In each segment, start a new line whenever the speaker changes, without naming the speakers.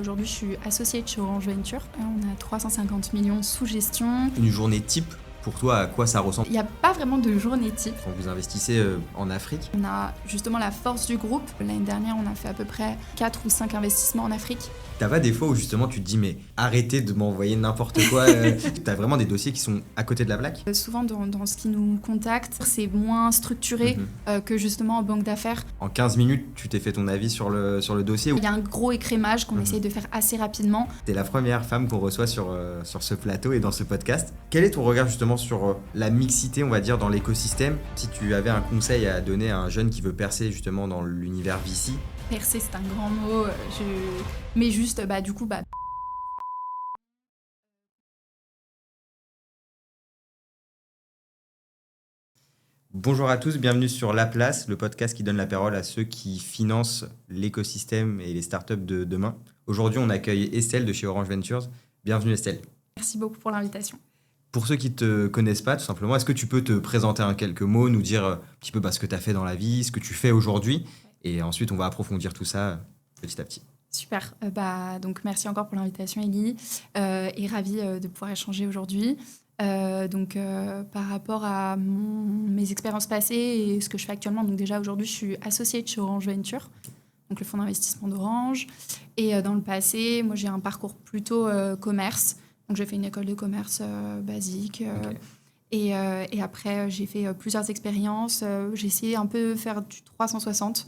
Aujourd'hui, je suis associée chez Orange Venture. On a 350 millions sous gestion.
Une journée type, pour toi, à quoi ça ressemble?
Il n'y a pas vraiment de journée type.
Quand vous investissez en Afrique,
On a justement la force du groupe. L'année dernière, on a fait à peu près 4 ou 5 investissements en Afrique.
t'as pas des fois où justement tu te dis mais arrêtez de m'envoyer n'importe quoi T'as vraiment des dossiers qui sont à côté de la plaque?
Souvent, dans ce qui nous contacte, c'est moins structuré que justement en banque d'affaires.
En 15 minutes, tu t'es fait ton avis sur le dossier.
Il y a un gros écrémage qu'on essaye de faire assez rapidement.
T'es la première femme qu'on reçoit sur ce plateau et dans ce podcast. Quel est ton regard justement sur la mixité, on va dire, dans l'écosystème? Si tu avais un conseil à donner à un jeune qui veut percer justement dans l'univers VC?
Percer, c'est un grand mot. Mais juste,
Bonjour à tous, bienvenue sur La Place, le podcast qui donne la parole à ceux qui financent l'écosystème et les startups de demain. Aujourd'hui, on accueille Estelle de chez Orange Ventures. Bienvenue Estelle.
Merci beaucoup pour l'invitation.
Pour ceux qui ne te connaissent pas, tout simplement, est-ce que tu peux te présenter en quelques mots, nous dire un petit peu ce que tu as fait dans la vie, ce que tu fais aujourd'hui, et ensuite on va approfondir tout ça petit à petit.
Super. Donc merci encore pour l'invitation, Élie. Et ravie de pouvoir échanger aujourd'hui. Par rapport à mes expériences passées et ce que je fais actuellement, donc déjà aujourd'hui, je suis associée chez Orange Venture, donc le fonds d'investissement d'Orange. Et dans le passé, moi, j'ai un parcours plutôt commerce. Donc j'ai fait une école de commerce basique. Et après, j'ai fait plusieurs expériences. J'ai essayé un peu de faire du 360.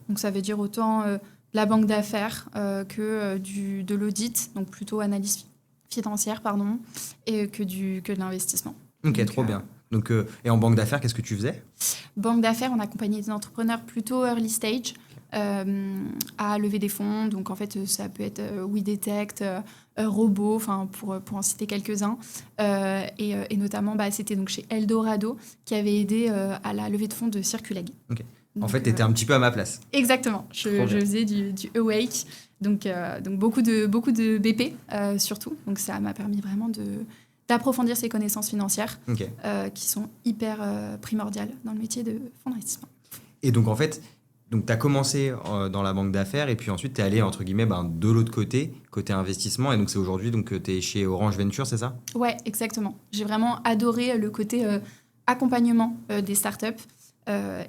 Donc ça veut dire autant la banque d'affaires que de l'audit, donc plutôt analyse financière, et que de l'investissement.
Ok, donc, trop bien. Donc, et en banque d'affaires, qu'est-ce que tu faisais?
Banque d'affaires, on accompagnait des entrepreneurs plutôt early stage à lever des fonds. Donc en fait, ça peut être WeDetect, Robo, pour en citer quelques-uns. Et notamment, c'était donc chez Eldorado qui avait aidé à la levée de fonds de Circuleg.
Okay. En fait, tu étais un petit peu à ma place.
Exactement. Je faisais du Awake, donc beaucoup de BP surtout. Donc ça m'a permis vraiment d'approfondir ses connaissances financières qui sont hyper primordiales dans le métier de fonds d'investissement.
Et donc en fait, tu as commencé dans la banque d'affaires et puis ensuite tu es allé entre guillemets de l'autre côté investissement. Et donc c'est aujourd'hui que tu es chez Orange Venture, c'est ça?
Ouais, exactement. J'ai vraiment adoré le côté accompagnement des startups.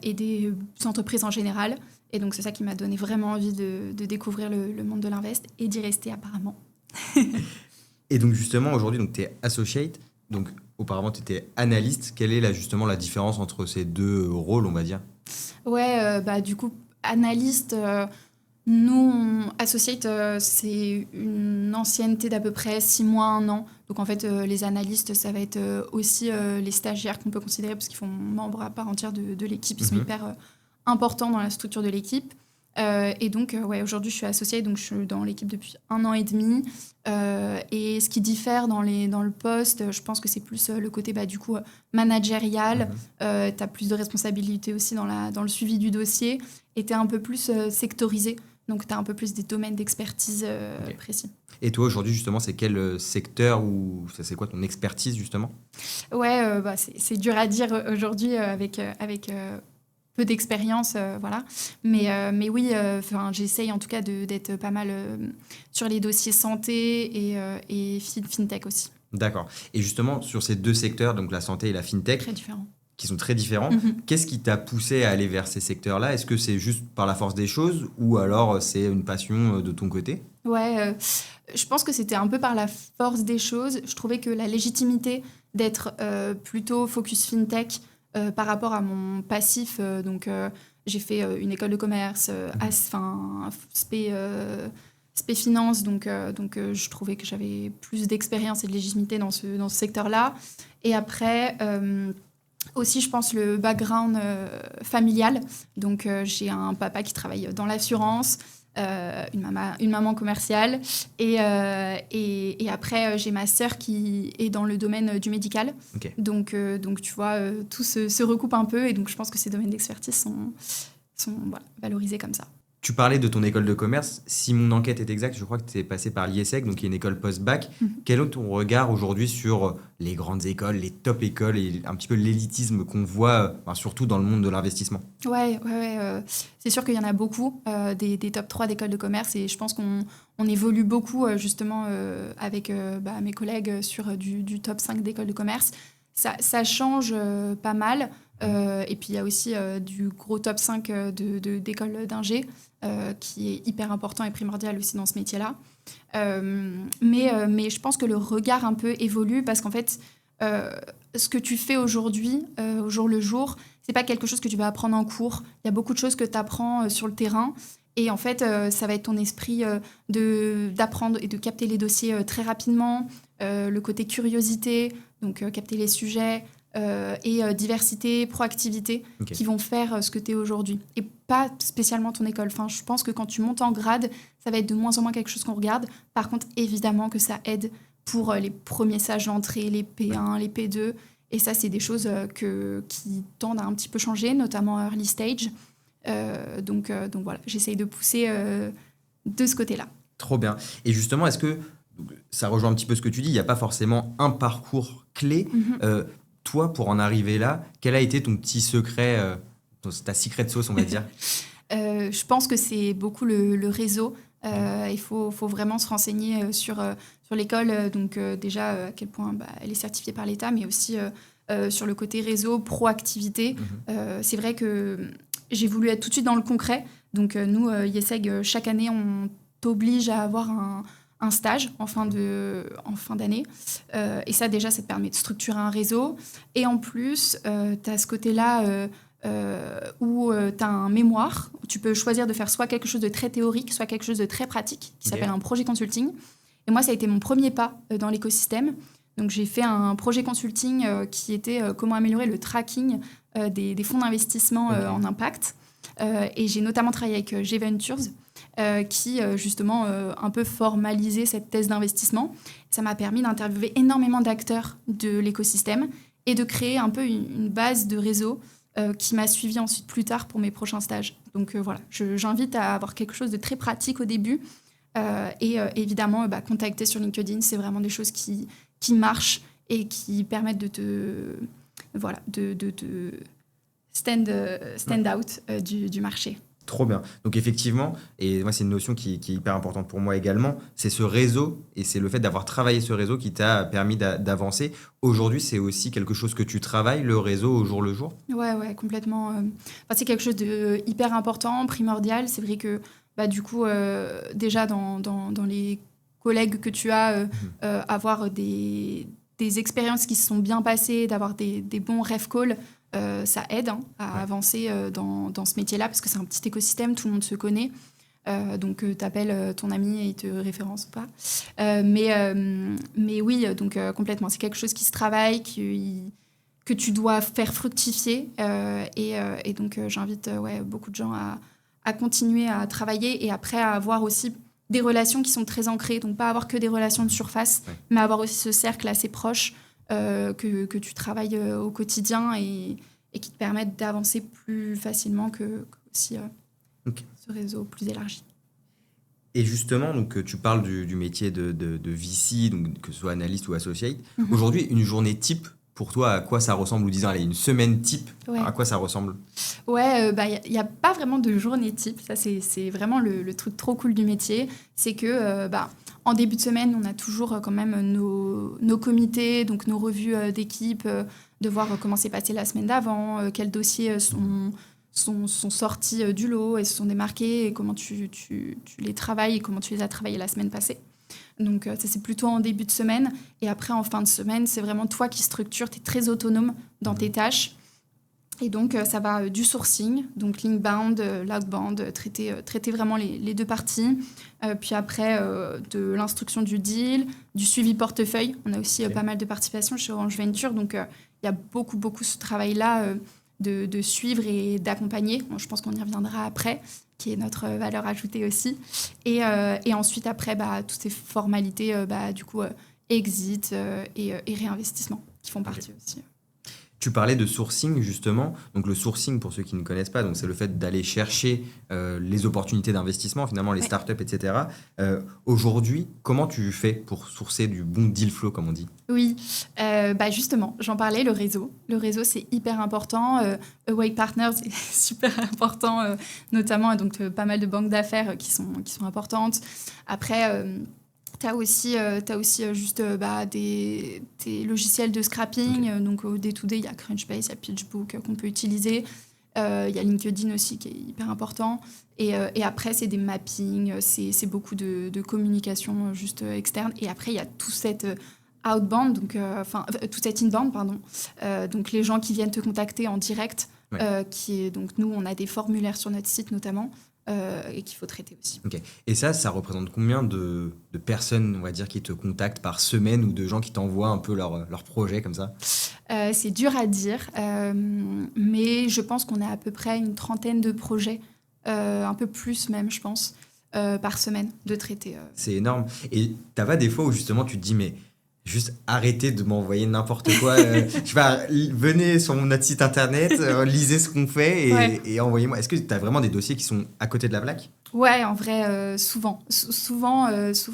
Et des entreprises en général. Et donc, c'est ça qui m'a donné vraiment envie de découvrir le monde de l'invest et d'y rester apparemment.
Et donc, justement, aujourd'hui, tu es associate. Donc, auparavant, tu étais analyste. Quelle est justement la différence entre ces deux rôles, on va dire?
Ouais, du coup, analyste, nous, associate, c'est une ancienneté d'à peu près 6 mois, 1 an. Donc, en fait, les analystes, ça va être aussi les stagiaires qu'on peut considérer parce qu'ils font membre à part entière de l'équipe. Ils sont hyper importants dans la structure de l'équipe. Et donc, aujourd'hui, je suis associée, donc je suis dans l'équipe depuis 1 an et demi. Et ce qui diffère dans le poste, je pense que c'est plus le côté, managérial. Tu as plus de responsabilités aussi dans le suivi du dossier. Et tu es un peu plus sectorisé. Donc, tu as un peu plus des domaines d'expertise précis.
Et toi, aujourd'hui, justement, c'est quel secteur ou c'est quoi ton expertise, justement?
Ouais, c'est dur à dire aujourd'hui avec peu d'expérience, voilà. Mais oui, j'essaye en tout cas d'être pas mal sur les dossiers santé et fintech aussi.
D'accord. Et justement, sur ces deux secteurs, donc la santé et la fintech,
très différents.
Qui sont très différents. Qu'est-ce qui t'a poussé à aller vers ces secteurs-là? Est-ce que c'est juste par la force des choses ou alors c'est une passion de ton côté?
Ouais, je pense que c'était un peu par la force des choses. Je trouvais que la légitimité d'être plutôt focus fintech par rapport à mon passif, j'ai fait une école de commerce, spé finance, donc je trouvais que j'avais plus d'expérience et de légitimité dans ce secteur-là. Et après... aussi, je pense, le background familial. Donc, j'ai un papa qui travaille dans l'assurance, une maman commerciale. Et après, j'ai ma sœur qui est dans le domaine du médical. Donc, tu vois, tout se recoupe un peu. Et donc, je pense que ces domaines d'expertise sont valorisés comme ça.
Tu parlais de ton école de commerce. Si mon enquête est exacte, je crois que tu es passé par l'IESEG, donc qui est une école post-bac. Quel est ton regard aujourd'hui sur les grandes écoles, les top écoles et un petit peu l'élitisme qu'on voit, surtout dans le monde de l'investissement?
Ouais. C'est sûr qu'il y en a beaucoup, des top 3 d'écoles de commerce, et je pense qu'on évolue beaucoup justement avec mes collègues sur du top 5 d'écoles de commerce. Ça change pas mal. Et puis il y a aussi du gros top 5 d'écoles d'ingé, qui est hyper important et primordial aussi dans ce métier-là. Mais je pense que le regard un peu évolue parce qu'en fait, ce que tu fais aujourd'hui, au jour le jour, c'est pas quelque chose que tu vas apprendre en cours. Il y a beaucoup de choses que tu apprends sur le terrain. Et en fait, ça va être ton esprit d'apprendre et de capter les dossiers très rapidement, le côté curiosité, donc capter les sujets, et diversité, proactivité, qui vont faire ce que tu es aujourd'hui. Et pas spécialement ton école. Enfin, je pense que quand tu montes en grade, ça va être de moins en moins quelque chose qu'on regarde. Par contre, évidemment que ça aide pour les premiers stages d'entrée, les P1, les P2. Et ça, c'est des choses qui tendent à un petit peu changer, notamment early stage. Donc voilà, j'essaye de pousser de ce côté-là.
Trop bien. Et justement, est-ce que ça rejoint un petit peu ce que tu dis, il n'y a pas forcément un parcours clé. Toi, pour en arriver là, quel a été ton petit secret, ta secret sauce, on va dire?
Je pense que c'est beaucoup le réseau. Il faut vraiment se renseigner sur l'école. Donc déjà, à quel point elle est certifiée par l'État, mais aussi sur le côté réseau, proactivité. C'est vrai que j'ai voulu être tout de suite dans le concret. Donc nous, IESEG, chaque année, on t'oblige à avoir un stage en fin d'année. Et ça, déjà, ça te permet de structurer un réseau. Et en plus, tu as ce côté-là où tu as un mémoire. Où tu peux choisir de faire soit quelque chose de très théorique, soit quelque chose de très pratique, qui s'appelle un projet consulting. Et moi, ça a été mon premier pas dans l'écosystème. Donc, j'ai fait un projet consulting qui était comment améliorer le tracking des fonds d'investissement en impact. Et j'ai notamment travaillé avec G-Ventures, qui justement un peu formalisait cette thèse d'investissement. Ça m'a permis d'interviewer énormément d'acteurs de l'écosystème et de créer un peu une base de réseau qui m'a suivi ensuite plus tard pour mes prochains stages. Donc voilà, j'invite à avoir quelque chose de très pratique au début et évidemment contacter sur LinkedIn, c'est vraiment des choses qui marchent et qui permettent de te stand out du marché.
Trop bien. Donc effectivement, et moi c'est une notion qui est hyper importante pour moi également, c'est ce réseau et c'est le fait d'avoir travaillé ce réseau qui t'a permis d'avancer. Aujourd'hui, c'est aussi quelque chose que tu travailles, le réseau au jour le jour?
Ouais, complètement. C'est quelque chose de hyper important, primordial. C'est vrai que du coup, déjà dans les collègues que tu as, avoir des expériences qui se sont bien passées, d'avoir des bons ref calls, ça aide à avancer dans ce métier-là parce que c'est un petit écosystème, tout le monde se connaît. Donc, tu appelles ton ami et il te référence ou pas. Mais oui, donc complètement. C'est quelque chose qui se travaille, que tu dois faire fructifier. Et donc, j'invite beaucoup de gens à continuer à travailler et après à avoir aussi des relations qui sont très ancrées. Donc, pas avoir que des relations de surface, mais avoir aussi ce cercle assez proche que tu travailles au quotidien et qui te permettent d'avancer plus facilement que aussi ce réseau plus élargi.
Et justement, donc, tu parles du métier de VC, donc, que ce soit analyste ou associate. Aujourd'hui, une journée type, pour toi, à quoi ça ressemble? Ou disons, allez, une semaine type, à quoi ça ressemble?
Ouais, il n'y a pas vraiment de journée type. Ça, c'est vraiment le truc trop cool du métier. C'est que en début de semaine, on a toujours quand même nos comités, donc nos revues d'équipe, de voir comment s'est passé la semaine d'avant, quels dossiers sont sortis du lot et se sont démarqués, et comment tu les travailles et comment tu les as travaillés la semaine passée. Donc ça, c'est plutôt en début de semaine. Et après, en fin de semaine, c'est vraiment toi qui structures. Tu es très autonome dans tes tâches. Et donc, ça va du sourcing, donc l'inbound, l'outbound, traiter vraiment les deux parties. Puis après, de l'instruction du deal, du suivi portefeuille. On a aussi pas mal de participation chez Orange Venture. Donc, il y a beaucoup ce travail-là de suivre et d'accompagner. Bon, je pense qu'on y reviendra après, qui est notre valeur ajoutée aussi. Et ensuite, après, toutes ces formalités, du coup, exit et réinvestissement qui font partie aussi.
Tu parlais de sourcing justement. Donc le sourcing, pour ceux qui ne connaissent pas, donc c'est le fait d'aller chercher les opportunités d'investissement, finalement les
Ouais.
startups, etc. Aujourd'hui, comment tu fais pour sourcer du bon deal flow, comme on dit?
Oui, justement, j'en parlais, le réseau. Le réseau, c'est hyper important. Awake Partners, c'est super important, notamment, donc pas mal de banques d'affaires qui sont importantes. Après, tu as aussi, juste des logiciels de scrapping. Donc, au day-to-day, il y a Crunchbase, il y a PitchBook qu'on peut utiliser. Il y a LinkedIn aussi qui est hyper important. Et après, c'est des mappings, c'est beaucoup de communication juste externe. Et après, il y a tout cette outbound, tout cet inbound, pardon. Donc, les gens qui viennent te contacter en direct,
Ouais.
donc nous, on a des formulaires sur notre site notamment, et qu'il faut traiter aussi.
Ok. Et ça représente combien de personnes, on va dire, qui te contactent par semaine ou de gens qui t'envoient un peu leur projet comme ça?
C'est dur à dire, mais je pense qu'on a à peu près une trentaine de projets, un peu plus même, je pense, par semaine de traiter.
C'est énorme. Et t'as pas des fois où justement tu te dis, mais juste arrêtez de m'envoyer n'importe quoi. Je sais pas, venez sur notre site internet, lisez ce qu'on fait
Ouais.
et envoyez-moi. Est-ce que t'as vraiment des dossiers qui sont à côté de la plaque?
Ouais, en vrai, souvent. Souvent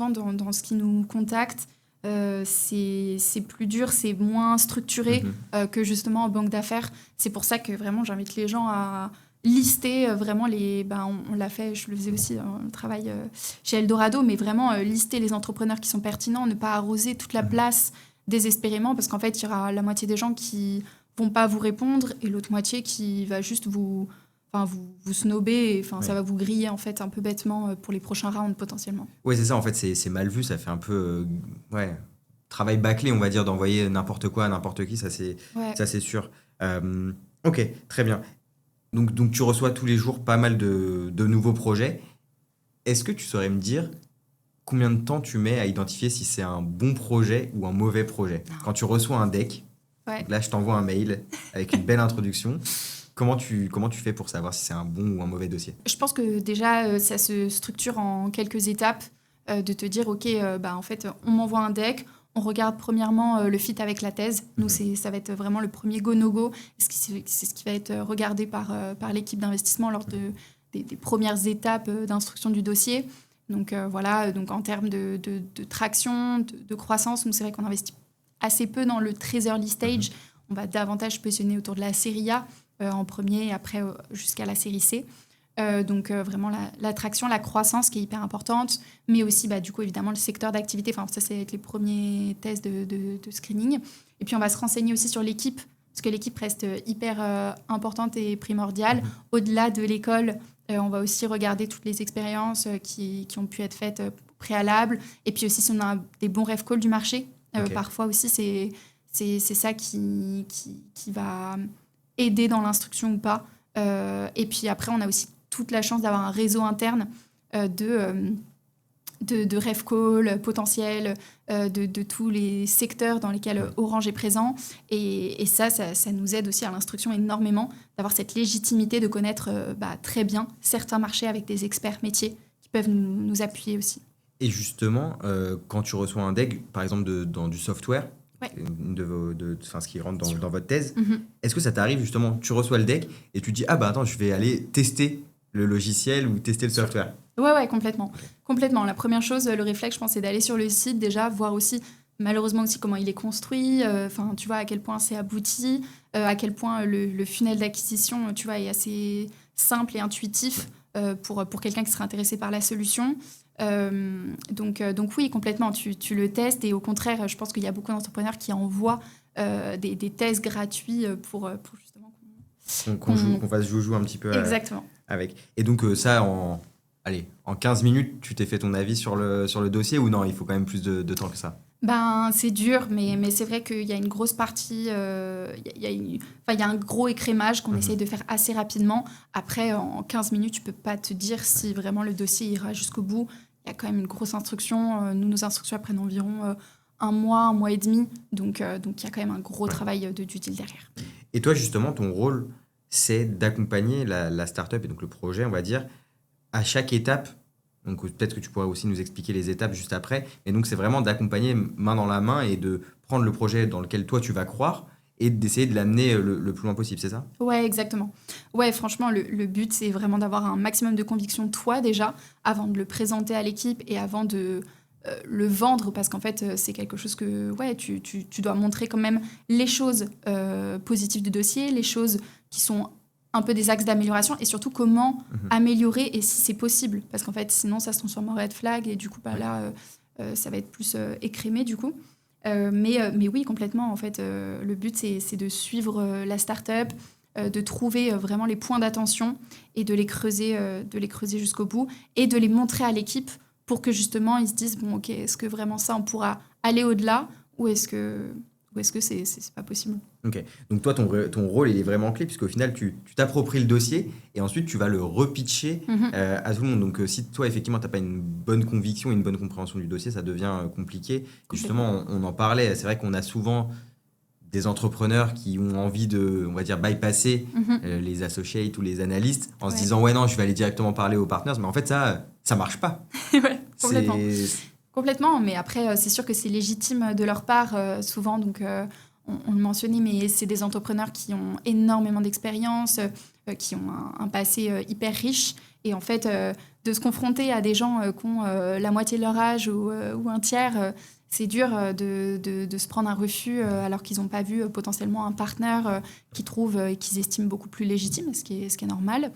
dans ce qui nous contacte, c'est plus dur, c'est moins structuré
Mhm.
que justement en banque d'affaires. C'est pour ça que vraiment j'invite les gens à lister vraiment les... on l'a fait, je le faisais aussi, le travail chez Eldorado, mais vraiment lister les entrepreneurs qui sont pertinents, ne pas arroser toute la place désespérément, parce qu'en fait, il y aura la moitié des gens qui vont pas vous répondre et l'autre moitié qui va juste vous snobber, et ça
Ouais.
va vous griller en fait un peu bêtement pour les prochains rounds potentiellement.
Ouais, c'est ça, en fait, c'est mal vu, ça fait un peu ouais, travail bâclé, on va dire, d'envoyer n'importe quoi à n'importe qui,
Ouais.
ça c'est sûr. Ok, très bien. Donc tu reçois tous les jours pas mal de nouveaux projets. Est-ce que tu saurais me dire combien de temps tu mets à identifier si c'est un bon projet ou un mauvais projet? Quand tu reçois un deck,
Ouais.
donc là je t'envoie un mail avec une belle introduction, comment tu fais pour savoir si c'est un bon ou un mauvais dossier?
Je pense que déjà, ça se structure en quelques étapes, de te dire, OK, en fait, on m'envoie un deck, on regarde premièrement le fit avec la thèse. Nous, ça va être vraiment le premier go-no-go. C'est ce qui va être regardé par l'équipe d'investissement lors des premières étapes d'instruction du dossier. Donc voilà, donc en termes de traction, de croissance, nous, c'est vrai qu'on investit assez peu dans le très early stage. On va davantage se positionner autour de la série A en premier et après jusqu'à la série C. Donc vraiment l'attraction, la croissance qui est hyper importante, mais aussi du coup évidemment le secteur d'activité. Enfin, ça c'est avec les premiers tests de screening. Et puis on va se renseigner aussi sur l'équipe, parce que l'équipe reste hyper importante et primordiale. Au-delà de l'école, on va aussi regarder toutes les expériences qui ont pu être faites préalables. Et puis aussi si on a des bons ref calls du marché.
Ok.
Parfois aussi c'est ça qui va aider dans l'instruction ou pas. Et puis après, on a aussi toute la chance d'avoir un réseau interne de ref call potentiels, de tous les secteurs dans lesquels Orange est présent. Et ça nous aide aussi à l'instruction énormément, d'avoir cette légitimité de connaître très bien certains marchés avec des experts métiers qui peuvent nous appuyer aussi.
Et justement, quand tu reçois un deck, par exemple dans du software,
Ouais.
ce qui rentre dans votre thèse,
Mhm.
est-ce que ça t'arrive justement, tu reçois le deck et tu te dis, ah bah attends, je vais aller tester le logiciel ou tester le software?
Ouais, complètement. Complètement. La première chose, le réflexe, je pense, c'est d'aller sur le site déjà, voir aussi, malheureusement aussi, comment il est construit, tu vois, à quel point c'est abouti, à quel point le funnel d'acquisition, tu vois, est assez simple et intuitif pour quelqu'un qui serait intéressé par la solution. Donc oui, complètement, tu le testes et au contraire, je pense qu'il y a beaucoup d'entrepreneurs qui envoient des tests gratuits pour justement
Qu'on fasse joujou un petit peu
Exactement.
avec. Et donc ça, en 15 minutes, tu t'es fait ton avis sur le dossier ou non, il faut quand même plus de temps que ça?
C'est dur, mais c'est vrai qu'il y a une grosse partie, il y a un gros écrémage qu'on essaye de faire assez rapidement. Après, en 15 minutes, tu peux pas te dire si vraiment le dossier ira jusqu'au bout. Il y a quand même une grosse instruction. Nous, nos instructions prennent environ un mois et demi. Donc il y a quand même un gros travail de due deal derrière.
Et toi, justement, ton rôle, c'est d'accompagner la startup et donc le projet, on va dire, à chaque étape. Donc peut-être que tu pourrais aussi nous expliquer les étapes juste après. Mais donc c'est vraiment d'accompagner main dans la main et de prendre le projet dans lequel toi tu vas croire et d'essayer de l'amener le plus loin possible, c'est ça?
Ouais, exactement. Ouais, franchement, le but, c'est vraiment d'avoir un maximum de conviction toi déjà, avant de le présenter à l'équipe et avant de le vendre, parce qu'en fait, c'est quelque chose que ouais, tu dois montrer quand même les choses positives du dossier, les choses qui sont un peu des axes d'amélioration et surtout comment améliorer et si c'est possible. Parce qu'en fait, sinon, ça se transforme en red flag et du coup, là, ça va être plus écrémé du coup. Mais oui, complètement. En fait, le but, c'est de suivre la start-up, de trouver vraiment les points d'attention et de les creuser jusqu'au bout et de les montrer à l'équipe pour que justement ils se disent bon, ok, est-ce que vraiment ça, on pourra aller au-delà ou est-ce que c'est pas possible?
Ok. Donc toi, ton rôle, il est vraiment clé, puisqu'au final, tu t'appropries le dossier et ensuite, tu vas le repitcher à tout le monde. Donc si toi, effectivement, tu n'as pas une bonne conviction, une bonne compréhension du dossier, ça devient compliqué. Et justement, on en parlait. C'est vrai qu'on a souvent des entrepreneurs qui ont envie de, on va dire, bypasser les associates ou les analystes en se disant ouais non, je vais aller directement parler aux partners, mais en fait ça marche pas.
Ouais, complètement. Complètement, mais après c'est sûr que c'est légitime de leur part souvent, donc on le mentionnait, mais c'est des entrepreneurs qui ont énormément d'expérience, qui ont un passé hyper riche, et en fait de se confronter à des gens qui ont la moitié de leur âge ou un tiers, c'est dur de se prendre un refus alors qu'ils n'ont pas vu potentiellement un partenaire qu'ils trouvent et qu'ils estiment beaucoup plus légitime, ce qui est normal.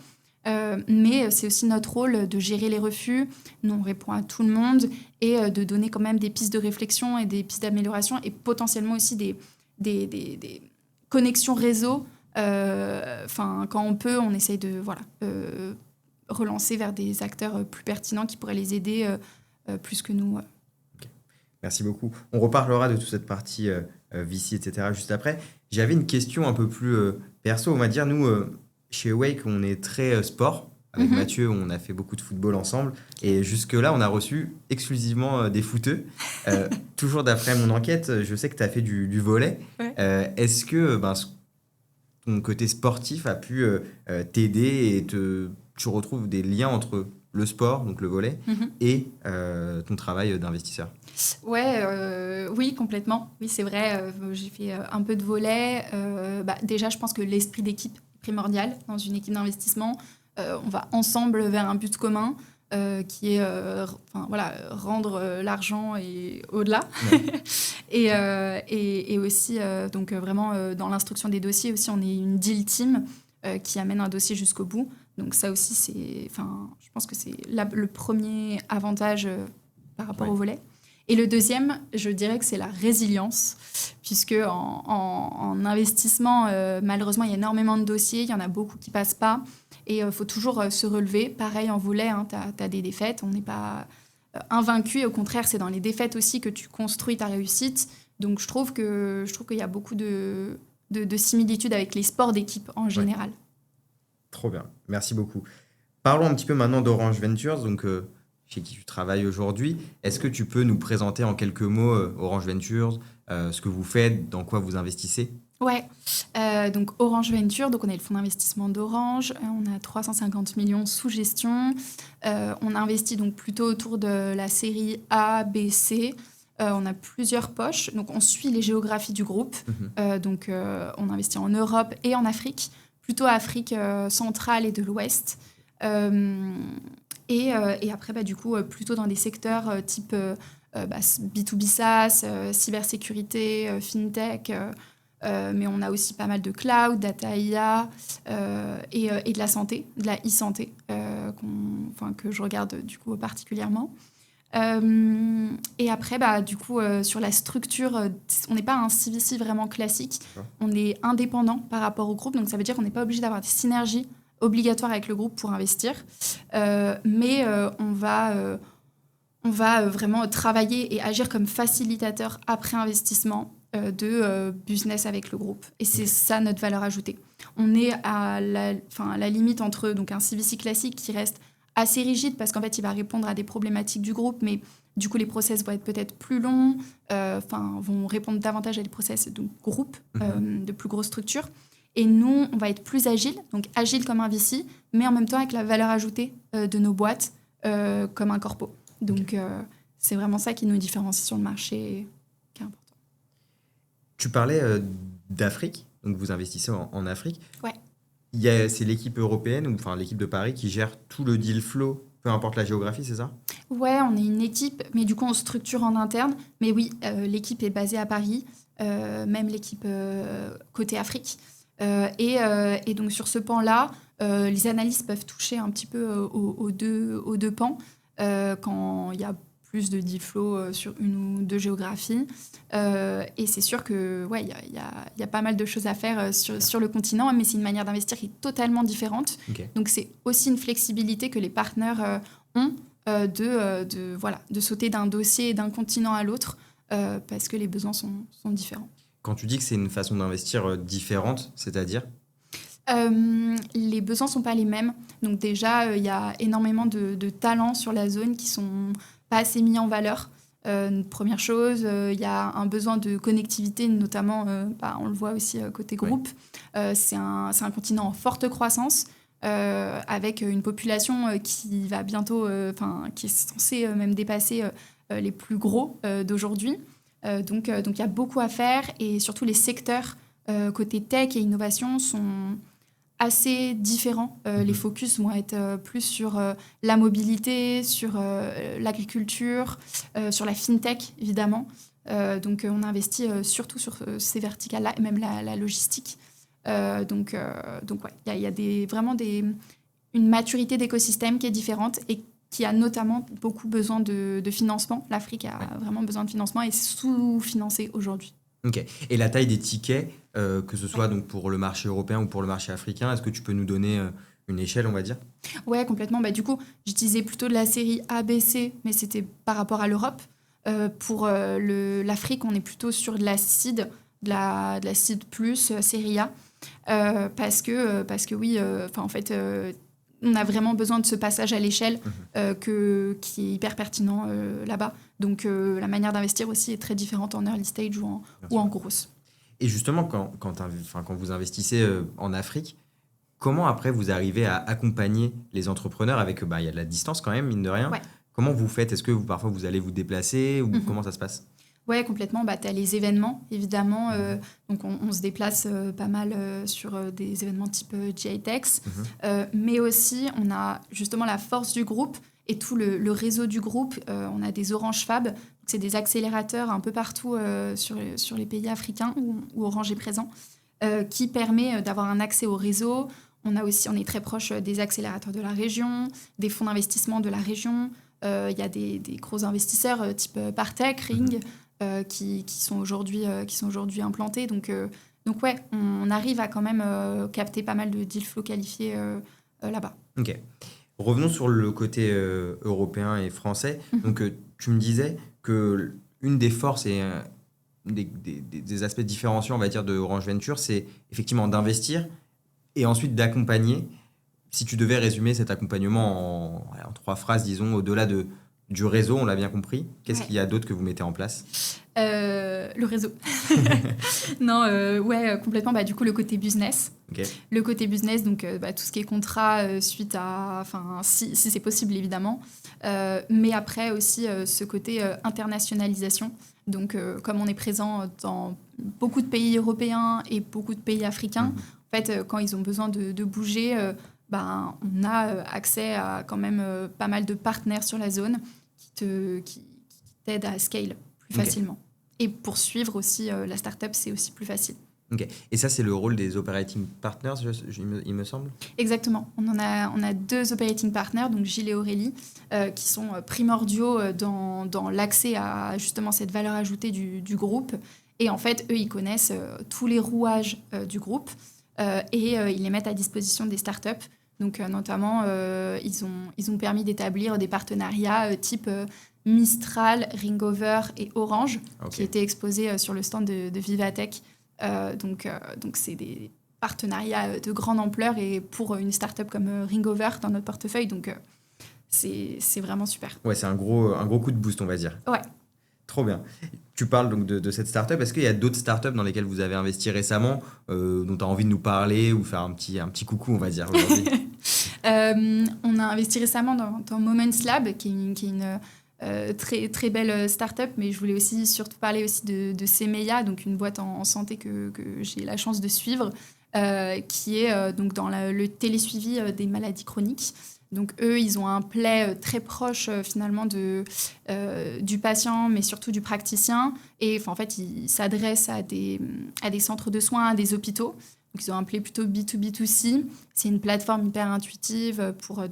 Mais c'est aussi notre rôle de gérer les refus. Nous, on répond à tout le monde et de donner quand même des pistes de réflexion et des pistes d'amélioration et potentiellement aussi des connexions réseau. Quand on peut, on essaye de relancer vers des acteurs plus pertinents qui pourraient les aider plus que nous.
Okay. Merci beaucoup. On reparlera de toute cette partie VC, etc. juste après. J'avais une question un peu plus perso. On va dire, nous... Chez Awake, on est très sport. Avec Mathieu, on a fait beaucoup de football ensemble. Et jusque-là, on a reçu exclusivement des footeux. Toujours d'après mon enquête, je sais que tu as fait du volley. Ouais. Est-ce que ton côté sportif a pu t'aider et tu retrouves des liens entre le sport, donc le volley, et ton travail d'investisseur?
Oui, complètement. Oui, c'est vrai. J'ai fait un peu de volley. Déjà, je pense que l'esprit d'équipe primordial dans une équipe d'investissement. On va ensemble vers un but commun qui est rendre l'argent et au-delà. Ouais. et aussi, donc vraiment dans l'instruction des dossiers, aussi, on est une deal team qui amène un dossier jusqu'au bout. Donc ça aussi, je pense que c'est le premier avantage par rapport au volet. Et le deuxième, je dirais que c'est la résilience, puisque en investissement, malheureusement, il y a énormément de dossiers, il y en a beaucoup qui ne passent pas, et il faut toujours se relever. Pareil en volet, tu as des défaites, on n'est pas invaincu, et au contraire, c'est dans les défaites aussi que tu construis ta réussite. Donc je trouve qu'il y a beaucoup de similitudes avec les sports d'équipe en général. Ouais.
Trop bien, merci beaucoup. Parlons un petit peu maintenant d'Orange Ventures, donc... chez qui tu travailles aujourd'hui. Est-ce que tu peux nous présenter en quelques mots Orange Ventures, ce que vous faites, dans quoi vous investissez?
Ouais, donc Orange Ventures, donc on est le fonds d'investissement d'Orange, on a 350 millions sous gestion, on investit donc plutôt autour de la série A, B, C. On a plusieurs poches, donc on suit les géographies du groupe, donc on investit en Europe et en Afrique, plutôt Afrique centrale et de l'Ouest. Et après, du coup, plutôt dans des secteurs type B2B SaaS, cybersécurité, fintech, mais on a aussi pas mal de cloud, data IA et de la santé, de la e-santé, que je regarde du coup particulièrement. Et après, du coup, sur la structure, on n'est pas un CVC vraiment classique, on est indépendant par rapport au groupe, donc ça veut dire qu'on n'est pas obligé d'avoir des synergies obligatoire avec le groupe pour investir, mais on va vraiment travailler et agir comme facilitateur après investissement de business avec le groupe. Et c'est ça notre valeur ajoutée. On est à la limite entre donc, un CVC classique qui reste assez rigide parce qu'en fait, il va répondre à des problématiques du groupe, mais du coup, les process vont être peut-être plus longs, vont répondre davantage à des process de groupe, de plus grosses structures. Et nous, on va être plus agile, donc agile comme un VC, mais en même temps avec la valeur ajoutée de nos boîtes comme un corpo. Donc, c'est vraiment ça qui nous différencie sur le marché, qui est important.
Tu parlais d'Afrique, donc vous investissez en Afrique.
Ouais.
C'est l'équipe européenne, ou enfin l'équipe de Paris, qui gère tout le deal flow, peu importe la géographie, c'est ça?
Ouais, on est une équipe, mais du coup, on structure en interne. Mais oui, l'équipe est basée à Paris, même l'équipe côté Afrique. Et donc, sur ce pan-là, les analystes peuvent toucher un petit peu aux deux pans quand il y a plus de deal flow sur une ou deux géographies. Et c'est sûr que ouais, il y a pas mal de choses à faire sur le continent, mais c'est une manière d'investir qui est totalement différente.
Ok.
Donc, c'est aussi une flexibilité que les partenaires ont de sauter d'un dossier et d'un continent à l'autre parce que les besoins sont différents.
Quand tu dis que c'est une façon d'investir différente, c'est-à-dire?
Les besoins sont pas les mêmes. Donc déjà, il y a énormément de talents sur la zone qui sont pas assez mis en valeur. Première chose, il y a un besoin de connectivité, notamment, on le voit aussi côté groupe. C'est un continent en forte croissance. Avec une population qui va bientôt, qui est censée même dépasser les plus gros d'aujourd'hui. Donc il y a beaucoup à faire et surtout les secteurs côté tech et innovation sont assez différents. Les focus vont être plus sur la mobilité, sur l'agriculture, sur la fintech évidemment. Donc on investit surtout sur ces verticales-là et même la logistique. Donc ouais, il y a vraiment une maturité d'écosystème qui est différente et qui a notamment beaucoup besoin de financement. L'Afrique a vraiment besoin de financement et est sous-financée aujourd'hui.
Ok. Et la taille des tickets, que ce soit donc pour le marché européen ou pour le marché africain, est-ce que tu peux nous donner une échelle, on va dire?
Ouais, complètement. Bah, du coup, je disais plutôt de la série A, B, C, mais c'était par rapport à l'Europe. Pour l'Afrique, on est plutôt sur de la seed, de la seed plus, série A. Parce que oui, en fait, on a vraiment besoin de ce passage à l'échelle qui est hyper pertinent là-bas. Donc la manière d'investir aussi est très différente en early stage ou en grosse.
Et justement, quand vous investissez en Afrique, comment après vous arrivez à accompagner les entrepreneurs avec, il y a de la distance quand même, mine de rien.
Ouais.
Comment vous faites? Est-ce que parfois vous allez vous déplacer ou comment ça se passe?
Ouais, complètement. Tu as les événements, évidemment. Donc, on se déplace pas mal sur des événements type GITEX. Mais aussi, on a justement la force du groupe et tout le réseau du groupe. On a des Orange Fab. C'est des accélérateurs un peu partout sur les pays africains où Orange est présent, qui permet d'avoir un accès au réseau. On est très proche des accélérateurs de la région, des fonds d'investissement de la région. Il y a des gros investisseurs type Partech, Ring, qui sont aujourd'hui implantés. Donc ouais, on arrive à quand même capter pas mal de deal flow qualifiés là-bas.
Ok. Revenons sur le côté européen et français. Donc tu me disais que une des forces et des aspects différenciants, on va dire, de Orange Venture, c'est effectivement d'investir et ensuite d'accompagner. Si tu devais résumer cet accompagnement en 3 phrases, disons, au-delà du réseau, on l'a bien compris, qu'est-ce qu'il y a d'autre que vous mettez en place?
Le réseau. Non, complètement. Du coup, le côté business.
Okay.
Le côté business, donc tout ce qui est contrat suite à... si c'est possible, évidemment. Mais après aussi, ce côté internationalisation. Donc, comme on est présent dans beaucoup de pays européens et beaucoup de pays africains, en fait, quand ils ont besoin de bouger... on a accès à quand même pas mal de partenaires sur la zone qui t'aident à scale plus facilement. Et pour suivre aussi la startup, c'est aussi plus facile.
Ok. Et ça, c'est le rôle des operating partners, il me semble?
Exactement. On a 2 operating partners, donc Gilles et Aurélie, qui sont primordiaux dans l'accès à justement cette valeur ajoutée du groupe. Et en fait, eux, ils connaissent tous les rouages du groupe. Et ils les mettent à disposition des startups. Donc, notamment, ils ont permis d'établir des partenariats type Mistral, Ringover et Orange, qui étaient exposés sur le stand de Vivatech. Donc, c'est des partenariats de grande ampleur et pour une startup comme Ringover dans notre portefeuille. Donc, c'est vraiment super.
Ouais, c'est un gros coup de boost, on va dire.
Ouais.
Trop bien. Tu parles donc de cette startup. Est-ce qu'il y a d'autres startups dans lesquelles vous avez investi récemment, dont tu as envie de nous parler ou faire un petit coucou, on va dire, aujourd'hui?
On a investi récemment dans Moments Lab, qui est une très, très belle start-up, mais je voulais aussi surtout parler aussi de Semeya, donc une boîte en santé que j'ai la chance de suivre, qui est donc dans le télésuivi des maladies chroniques. Donc eux, ils ont un play très proche finalement du patient, mais surtout du praticien. Et en fait, ils s'adressent à des centres de soins, à des hôpitaux. Donc ils ont un play plutôt B2B2C. C'est une plateforme hyper intuitive pour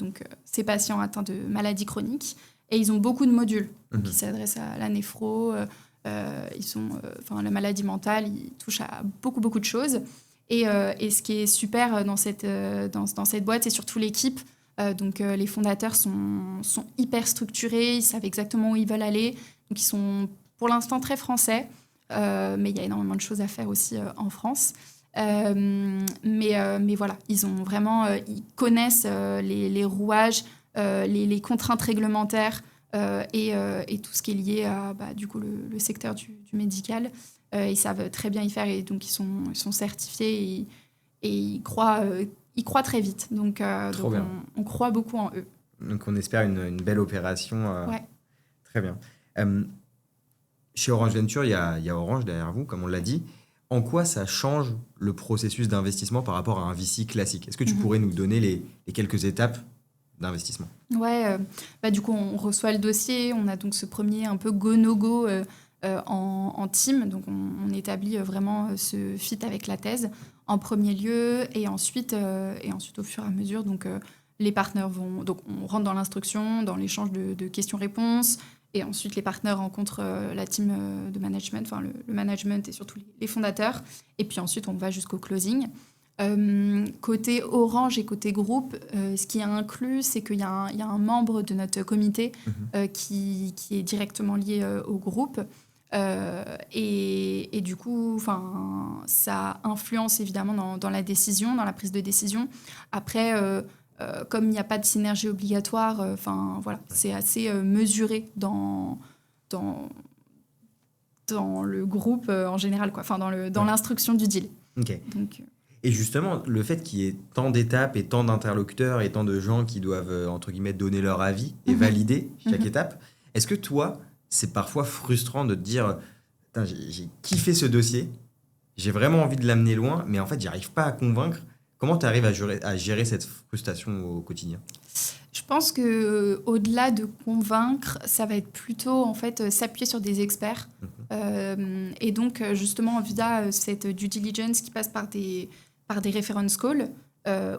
ces patients atteints de maladies chroniques. Et ils ont beaucoup de modules. Donc ils s'adressent à la néphro, la maladie mentale, ils touchent à beaucoup, beaucoup de choses. Et ce qui est super dans cette boîte, c'est surtout l'équipe. Les fondateurs sont hyper structurés, ils savent exactement où ils veulent aller. Donc ils sont pour l'instant très français, mais il y a énormément de choses à faire aussi en France. Mais voilà, ils connaissent les rouages, les contraintes réglementaires et tout ce qui est lié à le secteur du médical. Ils savent très bien y faire et donc ils sont certifiés et ils croient très vite. Donc on croit beaucoup en eux.
Donc on espère une belle opération.
Ouais.
Très bien. Chez Orange Venture, il y a Orange derrière vous, comme on l'a dit. En quoi ça change le processus d'investissement par rapport à un VC classique ? Est-ce que tu pourrais nous donner les quelques étapes d'investissement ?
Ouais, du coup, on reçoit le dossier. On a donc ce premier un peu go-no-go en team. Donc, on établit vraiment ce fit avec la thèse en premier lieu. Et ensuite au fur et à mesure, les partenaires vont... Donc, on rentre dans l'instruction, dans l'échange de questions-réponses. Et ensuite, les partenaires rencontrent la team de management, enfin le management et surtout les fondateurs. Et puis ensuite, on va jusqu'au closing. Côté Orange et côté groupe, ce qui est inclus, c'est qu'il y a un membre de notre comité qui est directement lié au groupe. Et du coup, ça influence évidemment dans la décision, dans la prise de décision. Après... comme il n'y a pas de synergie obligatoire, c'est assez mesuré dans le groupe en général, dans l'instruction du deal.
Okay. Et justement, le fait qu'il y ait tant d'étapes et tant d'interlocuteurs et tant de gens qui doivent, entre guillemets, donner leur avis et valider chaque étape, est-ce que toi, c'est parfois frustrant de te dire « j'ai kiffé ce dossier, j'ai vraiment envie de l'amener loin, mais en fait, j'arrive pas à convaincre ». Comment tu arrives à gérer cette frustration au quotidien ?
Je pense qu'au-delà de convaincre, ça va être plutôt en fait, s'appuyer sur des experts. Et donc, justement, via cette due diligence qui passe par des reference calls,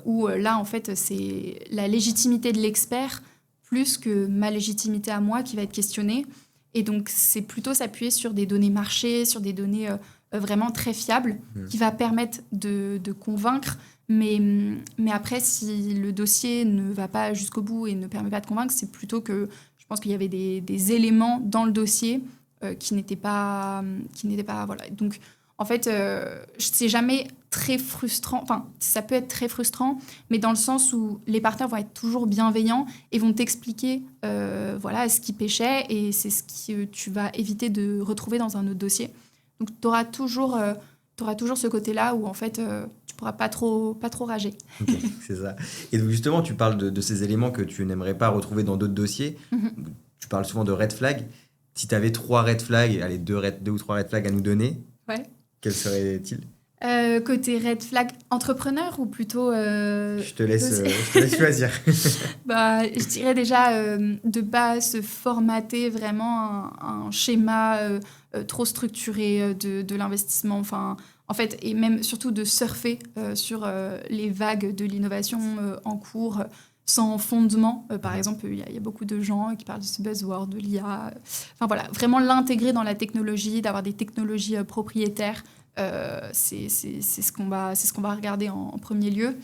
où là, en fait, c'est la légitimité de l'expert plus que ma légitimité à moi qui va être questionnée. Et donc, c'est plutôt s'appuyer sur des données marché, sur des données vraiment très fiables qui va permettre de convaincre. Mais après, si le dossier ne va pas jusqu'au bout et ne permet pas de convaincre, c'est plutôt que je pense qu'il y avait des éléments dans le dossier qui n'étaient pas... Voilà. Donc, en fait, c'est jamais très frustrant. Enfin, ça peut être très frustrant, mais dans le sens où les partenaires vont être toujours bienveillants et vont t'expliquer ce qui pêchait et c'est ce que tu vas éviter de retrouver dans un autre dossier. Donc, tu auras toujours ce côté-là où, en fait... tu pourras pas trop rager.
Okay, c'est ça. Et donc justement, tu parles de ces éléments que tu n'aimerais pas retrouver dans d'autres dossiers. Tu parles souvent de red flag. Si tu avais 3 red flags, allez, 2 ou 3 red flags à nous donner, quels seraient-ils ?
Côté red flag entrepreneur ou plutôt...
Je te laisse choisir.
Je dirais déjà de ne pas se formater vraiment un schéma trop structuré de l'investissement. En fait, et même surtout de surfer sur les vagues de l'innovation en cours sans fondement. Par exemple, il y a beaucoup de gens qui parlent de ce buzzword, de l'IA. Vraiment l'intégrer dans la technologie, d'avoir des technologies propriétaires. C'est ce qu'on va regarder en premier lieu.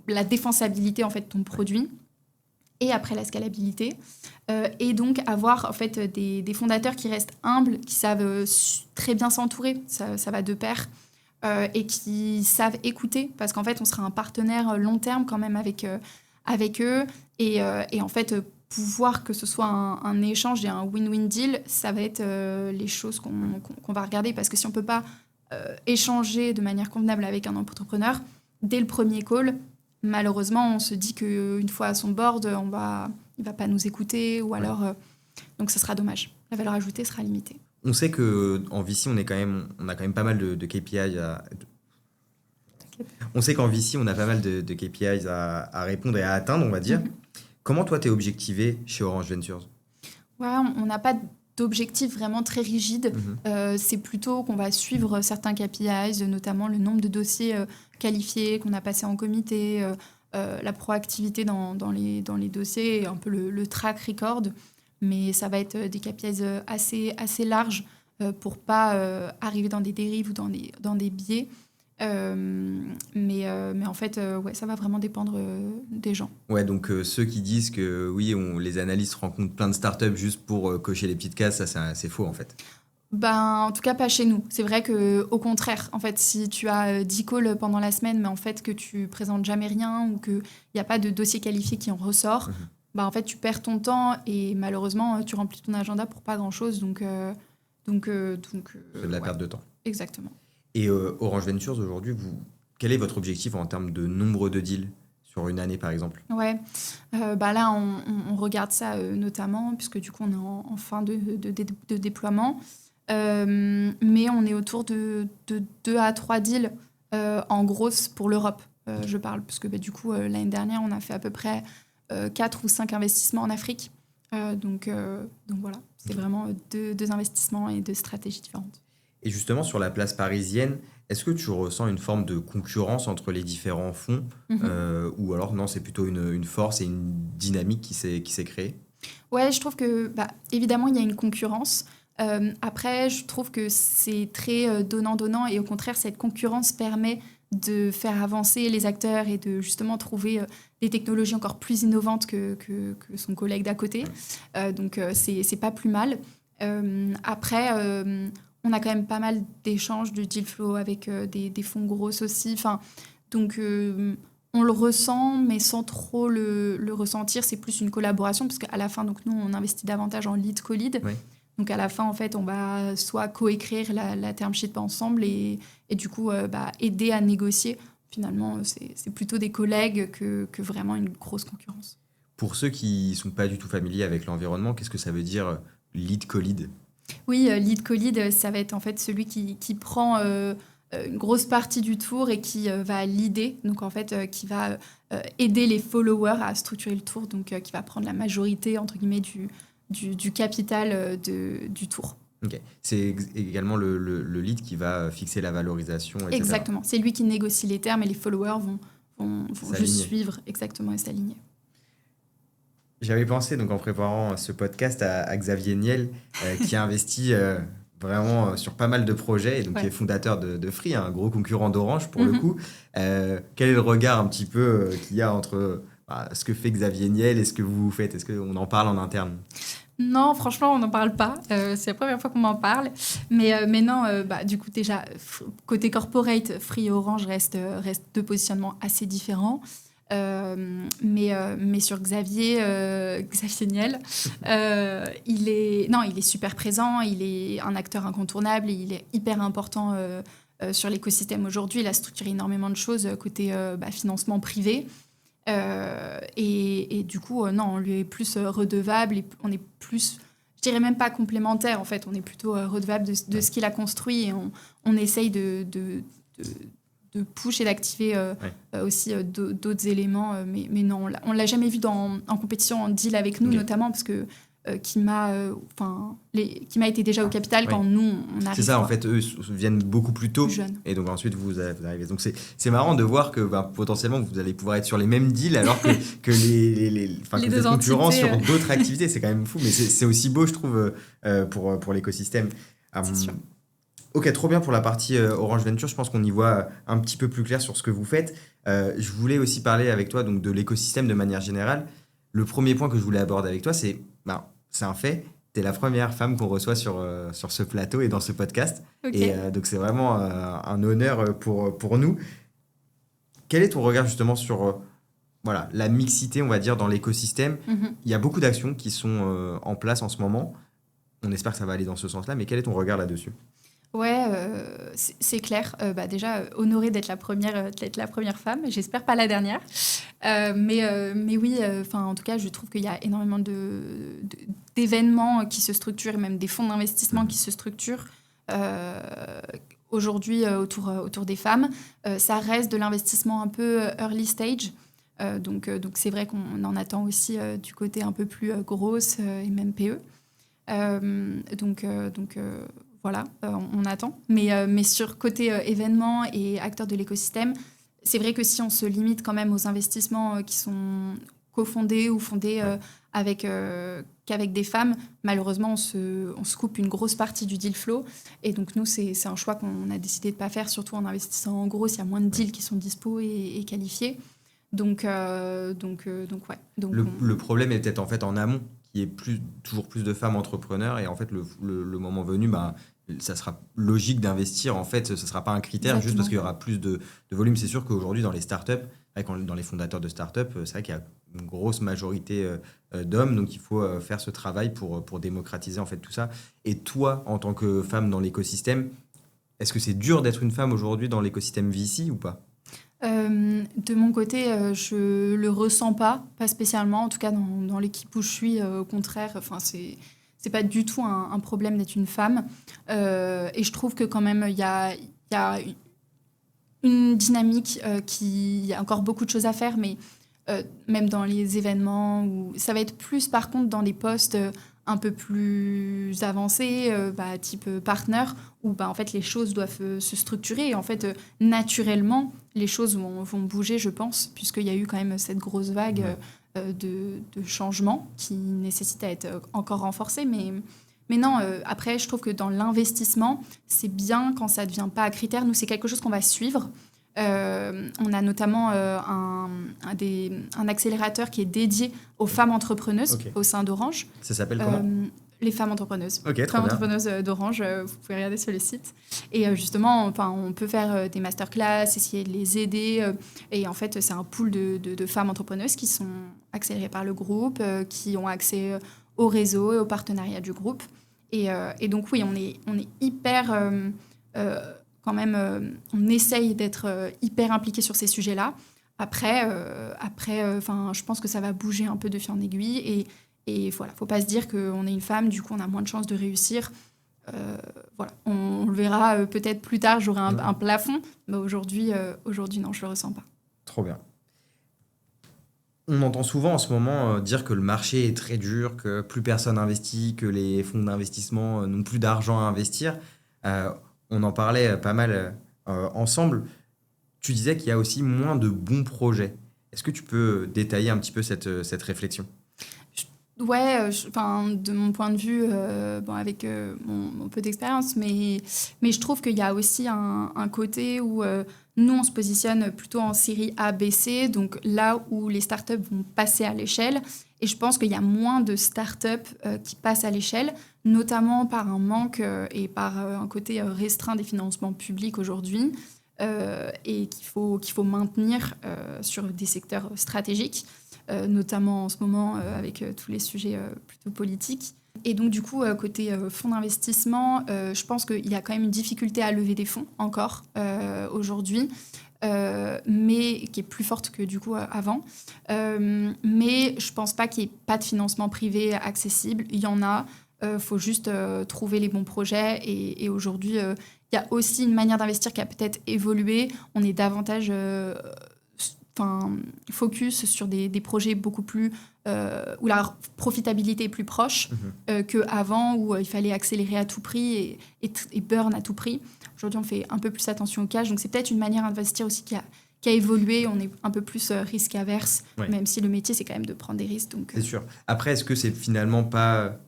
La défensabilité en fait, de ton produit. Et après, la scalabilité. Et donc, avoir en fait, des fondateurs qui restent humbles, qui savent très bien s'entourer, ça va de pair, et qui savent écouter, parce qu'en fait, on sera un partenaire long terme quand même avec eux. Et en fait, pouvoir que ce soit un échange et un win-win deal, ça va être les choses qu'on va regarder. Parce que si on ne peut pas échanger de manière convenable avec un entrepreneur, dès le premier call, malheureusement, on se dit qu'une fois à son board, il ne va pas nous écouter ou alors Donc ce sera dommage. La valeur ajoutée sera limitée.
On sait qu'en VC, on a quand même pas mal de KPI on sait qu'en VC, on a pas mal de KPIs à répondre et à atteindre, on va dire. Comment toi, tu es objectivé chez Orange Ventures?
Ouais, on n'a pas d'objectif vraiment très rigide. C'est plutôt qu'on va suivre certains KPIs, notamment le nombre de dossiers qualifiés qu'on a passés en comité, la proactivité dans les dossiers, et un peu le track record. Mais ça va être des KPIs assez larges pour pas arriver dans des dérives ou dans des biais. Mais en fait, ouais, ça va vraiment dépendre des gens.
Ouais, donc ceux qui disent que oui, les analystes rencontrent plein de startups juste pour cocher les petites cases, ça c'est faux en fait.
Ben, en tout cas, pas chez nous. C'est vrai qu'au contraire, en fait, si tu as 10 calls pendant la semaine, mais en fait que tu présentes jamais rien ou qu'il n'y a pas de dossier qualifié qui en ressort, ben, en fait, tu perds ton temps et malheureusement, tu remplis ton agenda pour pas grand-chose. Donc,
c'est de la perte de temps.
Exactement.
Et Orange Ventures, aujourd'hui, quel est votre objectif en termes de nombre de deals sur une année, par exemple?
Ouais, bah là, on regarde ça notamment, puisque du coup, on est en fin de déploiement. Mais on est autour de 2 à 3 deals en grosse pour l'Europe, je parle, parce que du coup, l'année dernière, on a fait à peu près 4 ou 5 investissements en Afrique. Donc voilà, c'est vraiment deux investissements et 2 stratégies différentes.
Et justement, sur la place parisienne, est-ce que tu ressens une forme de concurrence entre les différents fonds ou alors non, c'est plutôt une force et une dynamique qui s'est créée?
Ouais, je trouve que, évidemment, il y a une concurrence. Après, je trouve que c'est très donnant-donnant et au contraire, cette concurrence permet de faire avancer les acteurs et de justement trouver des technologies encore plus innovantes que son collègue d'à côté. Donc, c'est pas plus mal. Après, on a quand même pas mal d'échanges de deal flow avec des fonds grosses aussi. Enfin, donc, on le ressent, mais sans trop le ressentir. C'est plus une collaboration parce qu'à la fin, donc, nous, on investit davantage en lead co-lead.
Oui.
Donc, à la fin, en fait, on va soit coécrire la term sheet ensemble et du coup, aider à négocier. Finalement, c'est plutôt des collègues que vraiment une grosse concurrence.
Pour ceux qui ne sont pas du tout familiers avec l'environnement, qu'est-ce que ça veut dire lead co-lead?
Oui, lead co-lead, ça va être en fait celui qui prend une grosse partie du tour et qui va leader, donc en fait qui va aider les followers à structurer le tour, donc qui va prendre la majorité entre guillemets du capital du tour.
Ok. C'est également le lead qui va fixer la valorisation, etc.
Exactement, c'est lui qui négocie les termes et les followers vont juste suivre exactement et s'aligner.
J'avais pensé, donc en préparant ce podcast, à Xavier Niel, qui a investi vraiment sur pas mal de projets, et donc qui est fondateur de Free, un gros concurrent d'Orange pour le coup. Quel est le regard un petit peu qu'il y a entre ce que fait Xavier Niel et ce que vous faites? Est-ce qu'on en parle en interne?
Non, franchement, on n'en parle pas. C'est la première fois qu'on m'en parle. Mais non, du coup, déjà, côté corporate, Free et Orange restent 2 positionnements assez différents. Mais sur Xavier Niel, il est super présent, il est un acteur incontournable et il est hyper important sur l'écosystème aujourd'hui. Il a structuré énormément de choses côté financement privé. Et du coup, non, on lui est plus redevable et on est plus, je dirais même pas complémentaire en fait, on est plutôt redevable de ce qu'il a construit et on essaye de push et d'activer aussi d'autres éléments. Mais non, on l'a jamais vu en compétition, en deal avec nous, notamment parce que qui m'a été déjà au capital quand nous, on arrive.
C'est ça, en fait, eux viennent beaucoup plus tôt.
Jeunes.
Et donc ensuite, vous arrivez. Donc c'est marrant de voir que potentiellement, vous allez pouvoir être sur les mêmes deals alors que que vous êtes concurrents sur d'autres activités. C'est quand même fou, mais c'est aussi beau, je trouve, pour l'écosystème.
C'est sûr.
Ok, trop bien pour la partie Orange Venture. Je pense qu'on y voit un petit peu plus clair sur ce que vous faites. Je voulais aussi parler avec toi donc, de l'écosystème de manière générale. Le premier point que je voulais aborder avec toi, c'est un fait. Tu es la première femme qu'on reçoit sur ce plateau et dans ce podcast.
Okay.
Et donc, c'est vraiment un honneur pour nous. Quel est ton regard justement sur la mixité, on va dire, dans l'écosystème? Il y a beaucoup d'actions qui sont en place en ce moment. On espère que ça va aller dans ce sens-là. Mais quel est ton regard là-dessus?
Ouais, c'est clair. Déjà, honorée d'être la première femme. J'espère pas la dernière. Mais oui, en tout cas, je trouve qu'il y a énormément d'événements qui se structurent, et même des fonds d'investissement qui se structurent aujourd'hui autour des femmes. Ça reste de l'investissement un peu early stage. Donc c'est vrai qu'on en attend aussi du côté un peu plus grosse et même PE. Voilà, on attend. Mais sur côté événements et acteurs de l'écosystème, c'est vrai que si on se limite quand même aux investissements qui sont cofondés ou fondés qu'avec des femmes, malheureusement, on se coupe une grosse partie du deal flow. Et donc, nous, c'est un choix qu'on a décidé de ne pas faire, surtout en investissant en gros, s'il y a moins de deals qui sont dispo et qualifiés. Donc, ouais.
Le problème est peut-être en fait en amont, qu'il y ait toujours plus de femmes entrepreneurs. Et en fait, le moment venu, ça sera logique d'investir. En fait, ce ne sera pas un critère.
Exactement.
Juste parce qu'il y aura plus de volume. C'est sûr qu'aujourd'hui, dans les startups, dans les fondateurs de startups, c'est vrai qu'il y a une grosse majorité d'hommes. Donc, il faut faire ce travail pour démocratiser en fait tout ça. Et toi, en tant que femme dans l'écosystème, est-ce que c'est dur d'être une femme aujourd'hui dans l'écosystème VC ou pas ?
De mon côté, je le ressens pas spécialement. En tout cas, dans l'équipe où je suis, au contraire, c'est pas du tout un problème d'être une femme. Et je trouve que quand même, il y a une dynamique il y a encore beaucoup de choses à faire, mais même dans les événements, ça va être plus par contre dans les postes un peu plus avancés, type partner, où en fait les choses doivent se structurer. Et en fait, naturellement, les choses vont bouger, je pense, puisqu'il y a eu quand même cette grosse vague de changements qui nécessite à être encore renforcée. Mais non, après, je trouve que dans l'investissement, c'est bien quand ça ne devient pas à critère. Nous, c'est quelque chose qu'on va suivre. On a notamment un accélérateur qui est dédié aux femmes entrepreneuses au sein d'Orange.
Ça s'appelle comment ?
Les femmes entrepreneuses.
Ok,
femmes entrepreneuses d'Orange, vous pouvez regarder sur le site. Et justement, on peut faire des masterclass, essayer de les aider. Et en fait, c'est un pool de femmes entrepreneuses qui sont accélérées par le groupe, qui ont accès au réseau et au partenariat du groupe. Et donc oui, on est hyper... quand même, on essaye d'être hyper impliqué sur ces sujets-là. Après, je pense que ça va bouger un peu de fil en aiguille. Et voilà, faut pas se dire qu'on est une femme, du coup, on a moins de chances de réussir. Voilà, on le verra peut-être plus tard, j'aurai un plafond. Mais aujourd'hui, non, je le ressens pas.
Trop bien. On entend souvent en ce moment dire que le marché est très dur, que plus personne investit, que les fonds d'investissement n'ont plus d'argent à investir. On en parlait pas mal ensemble. Tu disais qu'il y a aussi moins de bons projets. Est-ce que tu peux détailler un petit peu cette réflexion ?
Ouais, de mon point de vue, avec mon peu d'expérience, mais je trouve qu'il y a aussi un côté où nous, on se positionne plutôt en série A, B, C, donc là où les startups vont passer à l'échelle. Et je pense qu'il y a moins de startups qui passent à l'échelle, notamment par un manque et par un côté restreint des financements publics aujourd'hui, et qu'il faut maintenir sur des secteurs stratégiques. Notamment en ce moment avec tous les sujets plutôt politiques. Et donc, du coup, côté fonds d'investissement, je pense qu'il y a quand même une difficulté à lever des fonds encore aujourd'hui, mais qui est plus forte que du coup avant. Mais je ne pense pas qu'il n'y ait pas de financement privé accessible. Il y en a. Faut juste trouver les bons projets. Et aujourd'hui, il y a aussi une manière d'investir qui a peut-être évolué. On est davantage... focus sur des projets beaucoup plus où la profitabilité est plus proche qu'avant, où il fallait accélérer à tout prix et burn à tout prix. Aujourd'hui, on fait un peu plus attention au cash, donc c'est peut-être une manière d'investir aussi qui a évolué. On est un peu plus risque averse, même si le métier c'est quand même de prendre des risques. Donc,
c'est sûr. Après, est-ce que c'est finalement pas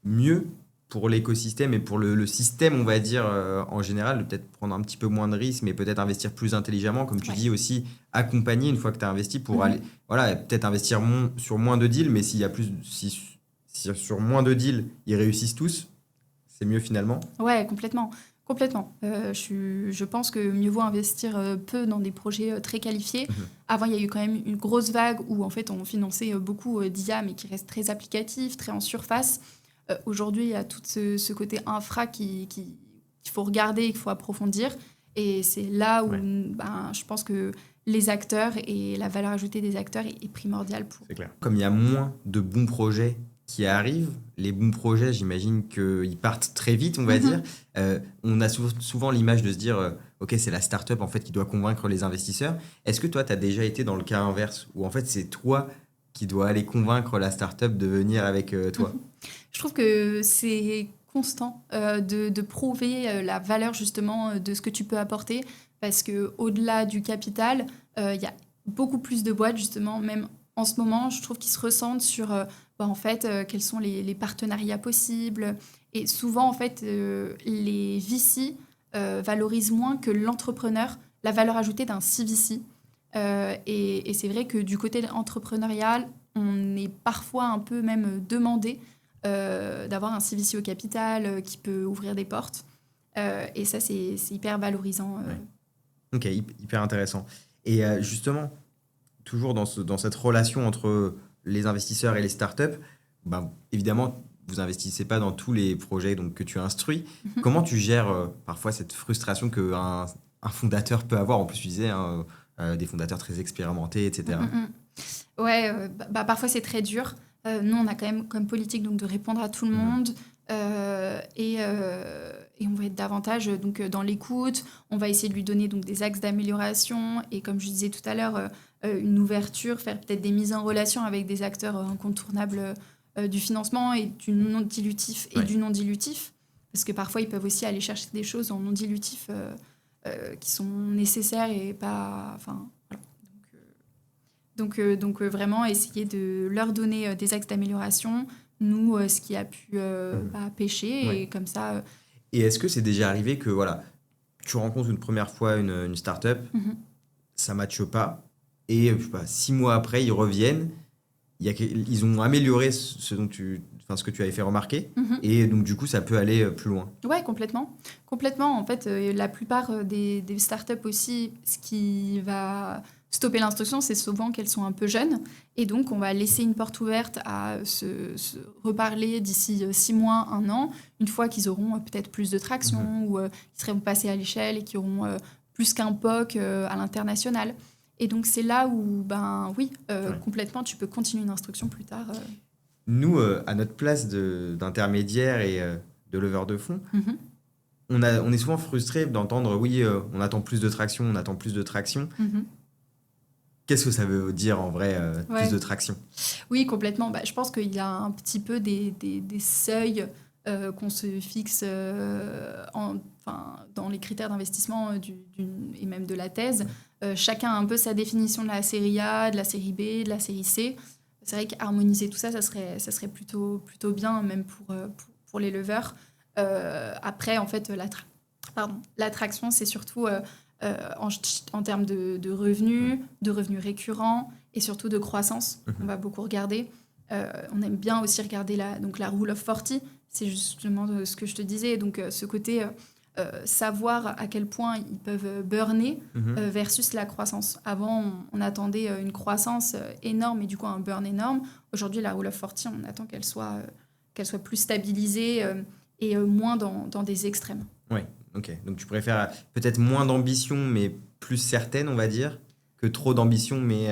mieux pour l'écosystème et pour le système, on va dire, en général, de peut-être prendre un petit peu moins de risques, mais peut-être investir plus intelligemment, comme tu dis aussi, accompagner une fois que tu as investi pour aller, peut-être investir sur moins de deals, mais si sur moins de deals, ils réussissent tous, c'est mieux finalement.
Ouais, complètement. Je pense que mieux vaut investir peu dans des projets très qualifiés. Avant, il y a eu quand même une grosse vague où en fait, on finançait beaucoup d'IA, mais qui reste très applicatif, très en surface. Aujourd'hui, il y a tout ce côté infra qu'il faut regarder, qu'il faut approfondir. Et c'est là où je pense que les acteurs et la valeur ajoutée des acteurs est primordiale.
C'est clair. Comme il y a moins de bons projets qui arrivent, les bons projets, j'imagine qu'ils partent très vite, on va dire. On a souvent l'image de se dire, OK, c'est la start-up en fait qui doit convaincre les investisseurs. Est-ce que toi, tu as déjà été dans le cas inverse, où en fait, c'est toi qui dois aller convaincre la start-up de venir avec toi?
Je trouve que c'est constant de prouver la valeur justement de ce que tu peux apporter parce que au-delà du capital, il y a beaucoup plus de boîtes justement, même en ce moment, je trouve qu'ils se ressentent sur en fait quels sont les partenariats possibles et souvent en fait les VC valorisent moins que l'entrepreneur la valeur ajoutée d'un CVC. Et c'est vrai que du côté entrepreneurial, on est parfois un peu même demandé d'avoir un CVC au capital qui peut ouvrir des portes. Et ça, c'est hyper valorisant.
Ouais. Ok, hyper intéressant. Et justement, toujours dans cette relation entre les investisseurs et les startups, ben, évidemment, vous investissez pas dans tous les projets donc, que tu instruis. Comment tu gères parfois cette frustration qu'un un fondateur peut avoir? En plus, tu disais, hein, des fondateurs très expérimentés, etc.
Ouais, parfois c'est très dur. Nous, on a quand même comme politique donc, de répondre à tout le monde. Et on va être davantage donc, dans l'écoute. On va essayer de lui donner donc, des axes d'amélioration. Et comme je disais tout à l'heure, une ouverture, faire peut-être des mises en relation avec des acteurs incontournables du financement et du non-dilutif et du non-dilutif. Parce que parfois, ils peuvent aussi aller chercher des choses en non-dilutif qui sont nécessaires et pas... Enfin, voilà. Donc vraiment, essayer de leur donner des axes d'amélioration, nous, ce qui a pu pêcher,
Ouais.
et comme ça...
Et est-ce que c'est déjà arrivé que voilà, tu rencontres une première fois une startup, ça ne matche pas, et je sais pas, 6 mois après, ils reviennent, ils ont amélioré ce que tu avais fait remarquer, et donc du coup, ça peut aller plus loin.
Ouais, complètement. Complètement. En fait, la plupart des startups aussi, ce qui va stopper l'instruction, c'est souvent qu'elles sont un peu jeunes. Et donc, on va laisser une porte ouverte à se reparler d'ici 6 mois, 1 an, une fois qu'ils auront peut-être plus de traction ou qu'ils seront passés à l'échelle et qui auront plus qu'un POC à l'international. Et donc, c'est là où, complètement, tu peux continuer une instruction plus tard.
Nous, à notre place d'intermédiaire et de leveur de fonds, on est souvent frustré d'entendre oui, on attend plus de traction, on attend plus de traction. Qu'est-ce que ça veut dire en vrai, plus de traction?
Oui, complètement. Je pense qu'il y a un petit peu des seuils qu'on se fixe dans les critères d'investissement et même de la thèse. Chacun a un peu sa définition de la série A, de la série B, de la série C. C'est vrai qu'harmoniser tout ça, ça serait plutôt bien, même pour les leveurs. Après, en fait, l'attraction, c'est surtout en termes de revenus récurrents et surtout de croissance. On va beaucoup regarder. On aime bien aussi regarder la Rule of 40. C'est justement ce que je te disais. Donc, ce côté... savoir à quel point ils peuvent burner versus la croissance. Avant, on attendait une croissance énorme et du coup un burn énorme. Aujourd'hui, la Rule of 40, on attend qu'elle soit plus stabilisée et moins dans des extrêmes.
Oui, ok. Donc tu préfères peut-être moins d'ambition, mais plus certaine, on va dire, que trop d'ambition, mais...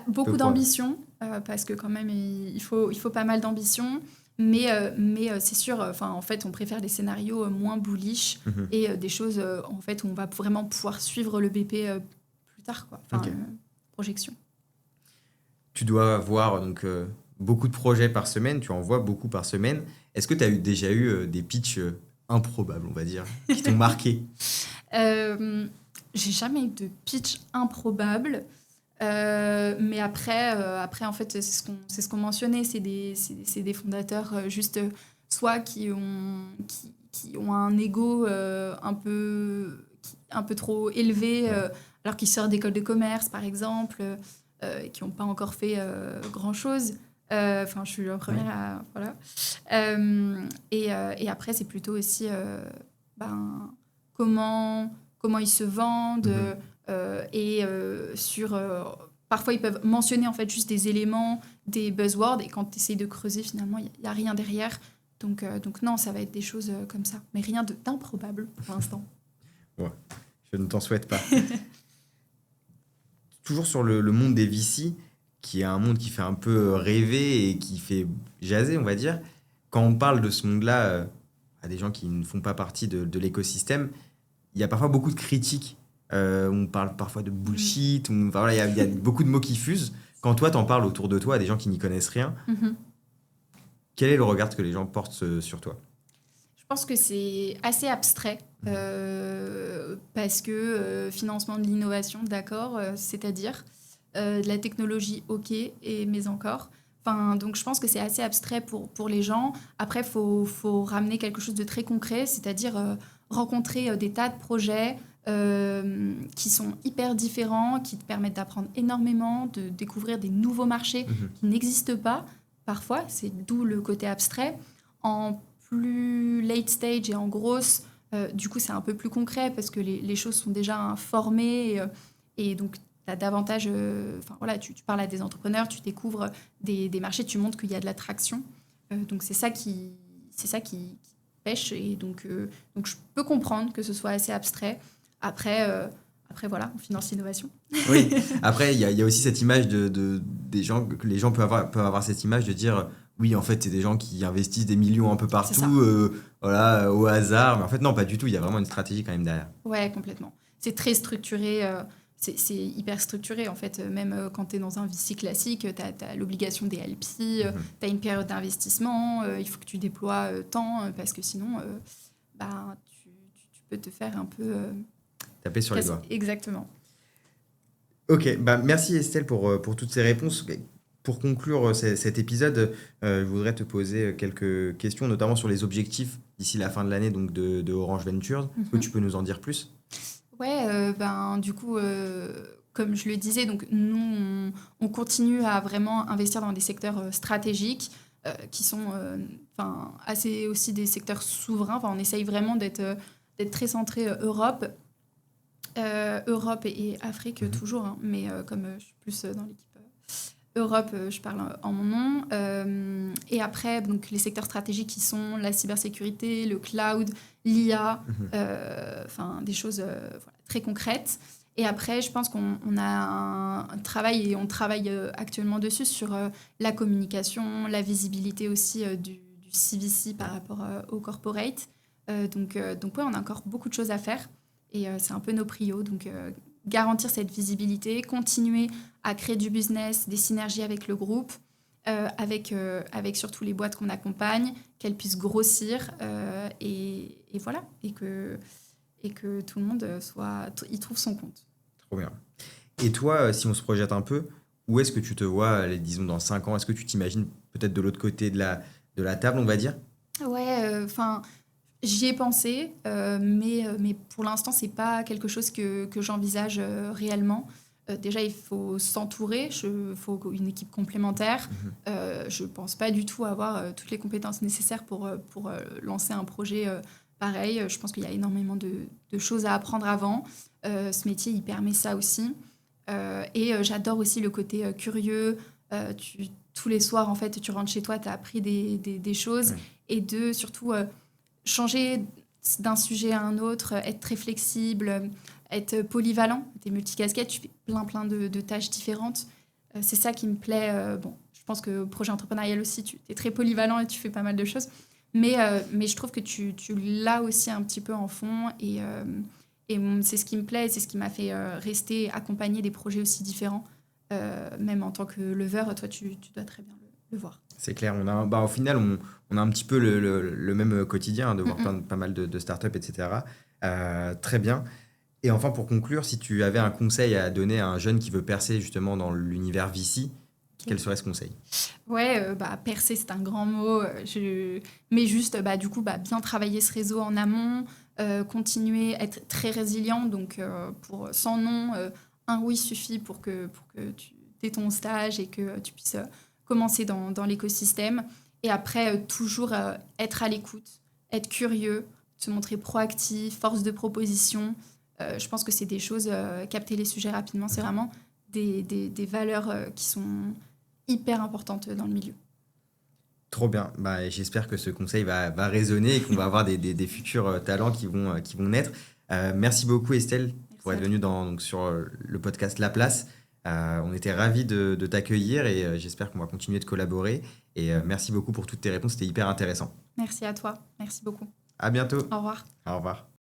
beaucoup d'ambition, parce que quand même, il faut pas mal d'ambition. Mais c'est sûr, en fait, on préfère des scénarios moins bullish et des choses en fait, où on va vraiment pouvoir suivre le BP plus tard, quoi. Projection.
Tu dois voir donc, beaucoup de projets par semaine, tu en vois beaucoup par semaine. Est-ce que tu as déjà eu des pitchs improbables, on va dire, qui t'ont marqué?
J'ai jamais eu de pitch improbable. Mais après, en fait, c'est ce qu'on mentionnait, c'est des fondateurs juste soit qui ont un ego un peu trop élevé, alors qu'ils sortent d'école de commerce, par exemple, qui n'ont pas encore fait grand-chose. Je suis la première à... Voilà. Et après, c'est plutôt aussi comment ils se vendent... parfois, ils peuvent mentionner en fait juste des éléments, des buzzwords, et quand tu essayes de creuser, finalement, il n'y a rien derrière. Donc non, ça va être des choses comme ça. Mais rien d'improbable pour l'instant.
Ouais, je ne t'en souhaite pas. Toujours sur le monde des VC, qui est un monde qui fait un peu rêver et qui fait jaser, on va dire. Quand on parle de ce monde-là à des gens qui ne font pas partie de l'écosystème, il y a parfois beaucoup de critiques. On parle parfois de bullshit, enfin, voilà, il y a beaucoup de mots qui fusent. Quand toi, t'en parles autour de toi à des gens qui n'y connaissent rien, quel est le regard que les gens portent sur toi?
Je pense que c'est assez abstrait parce que financement de l'innovation, d'accord, c'est-à-dire de la technologie, ok, mais encore. Enfin, donc je pense que c'est assez abstrait pour les gens. Après, faut ramener quelque chose de très concret, c'est-à-dire rencontrer des tas de projets qui sont hyper différents, qui te permettent d'apprendre énormément, de découvrir des nouveaux marchés qui n'existent pas. Parfois, c'est d'où le côté abstrait. En plus late stage et en grosse, du coup, c'est un peu plus concret parce que les choses sont déjà formées et donc tu as davantage. Voilà, tu parles à des entrepreneurs, tu découvres des marchés, tu montres qu'il y a de l'attraction. Donc, c'est ça qui pêche. Et donc, je peux comprendre que ce soit assez abstrait. Après, voilà, on finance l'innovation.
Oui, après, il y a aussi cette image des gens, que les gens peuvent avoir cette image de dire, oui, en fait, c'est des gens qui investissent des millions un peu partout, voilà, au hasard. Mais en fait, non, pas du tout. Il y a vraiment une stratégie quand même derrière.
Ouais, complètement. C'est très structuré. C'est hyper structuré, en fait. Même quand tu es dans un VC classique, tu as l'obligation des LP, tu as une période d'investissement, il faut que tu déploies tant, parce que sinon, tu peux te faire un peu...
taper sur les doigts.
Exactement.
Ok, merci Estelle pour toutes ces réponses. Pour conclure cet épisode, je voudrais te poser quelques questions, notamment sur les objectifs d'ici la fin de l'année donc de Orange Ventures. Est-ce que tu peux nous en dire plus?
Ouais, du coup, comme je le disais, donc nous, on continue à vraiment investir dans des secteurs stratégiques qui sont assez aussi des secteurs souverains. Enfin, on essaye vraiment d'être très centré Europe. Europe et Afrique toujours, hein, mais comme je suis plus dans l'équipe Europe, je parle en mon nom. Et après, donc, les secteurs stratégiques qui sont la cybersécurité, le cloud, l'IA, des choses très concrètes. Et après, je pense qu'on a un travail, et on travaille actuellement dessus, sur la communication, la visibilité aussi du CVC par rapport au corporate. Donc ouais, on a encore beaucoup de choses à faire. Et c'est un peu nos prios. Donc, garantir cette visibilité, continuer à créer du business, des synergies avec le groupe, avec surtout les boîtes qu'on accompagne, qu'elles puissent grossir et voilà, et que tout le monde y trouve son compte.
Trop bien. Et toi, si on se projette un peu, où est-ce que tu te vois, disons, dans 5 ans? Est-ce que tu t'imagines peut-être de l'autre côté de la table, on va dire?
Ouais, j'y ai pensé, mais pour l'instant, c'est pas quelque chose que j'envisage réellement. Déjà, il faut s'entourer, il faut une équipe complémentaire. Je pense pas du tout avoir toutes les compétences nécessaires pour lancer un projet pareil. Je pense qu'il y a énormément de choses à apprendre avant. Ce métier, il permet ça aussi. Et j'adore aussi le côté curieux. Tous les soirs, en fait, tu rentres chez toi, tu as appris des choses. Et surtout... changer d'un sujet à un autre, être très flexible, être polyvalent. Tu es multicasquette, tu fais plein de tâches différentes. C'est ça qui me plaît. Je pense que projet entrepreneurial aussi, tu es très polyvalent et tu fais pas mal de choses. Mais je trouve que tu l'as aussi un petit peu en fond. Et c'est ce qui me plaît, c'est ce qui m'a fait rester, accompagner des projets aussi différents. Même en tant que lever, toi, tu dois très bien le voir.
C'est clair, au final, on a un petit peu le même quotidien, de voir pas mal de startups, etc. Très bien. Et enfin, pour conclure, si tu avais un conseil à donner à un jeune qui veut percer justement dans l'univers VC, quel serait ce conseil?
Ouais, percer, c'est un grand mot. Mais juste, du coup, bien travailler ce réseau en amont, continuer, être très résilient. Donc, sans nom, un oui suffit pour que tu aies ton stage et que tu puisses... commencer dans l'écosystème et après toujours être à l'écoute, être curieux, se montrer proactif, force de proposition. Je pense que c'est des choses, capter les sujets rapidement, c'est vraiment des valeurs qui sont hyper importantes dans le milieu.
Trop bien. J'espère que ce conseil va résonner et qu'on va avoir des futurs talents qui vont naître. Merci beaucoup Estelle pour être venue sur le podcast La Place. On était ravis de t'accueillir et j'espère qu'on va continuer de collaborer. Et merci beaucoup pour toutes tes réponses, c'était hyper intéressant.
Merci à toi. Merci beaucoup.
À bientôt.
Au revoir.
Au revoir.